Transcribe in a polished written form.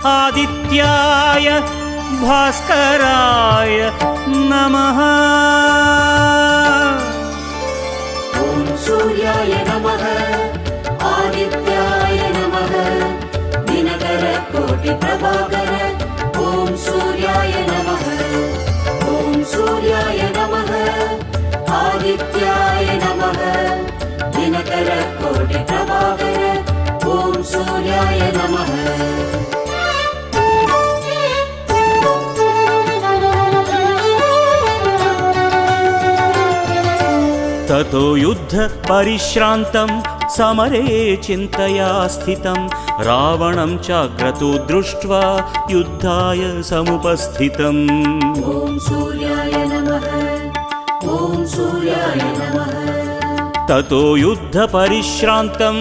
आदित्याय भास्कराय नमः। ॐ सूर्याय नमः आदित्याय नमः दिनकर कोटि प्रभाकर। ॐ सूर्याय नमः ॐ सूर्याय नमः आदित्याय नमः दिनकर कोटि प्रभाकर। ॐ सूर्याय नमः। ततो युद्ध परिश्रान्तं समरे चिन्तया स्थितं रावणं चाक्रतु दृष्ट्वा युद्धाय समुपस्थितम्। ॐ सूर्याय नमः ॐ सूर्याय नमः। ततो युद्ध परिश्रान्तं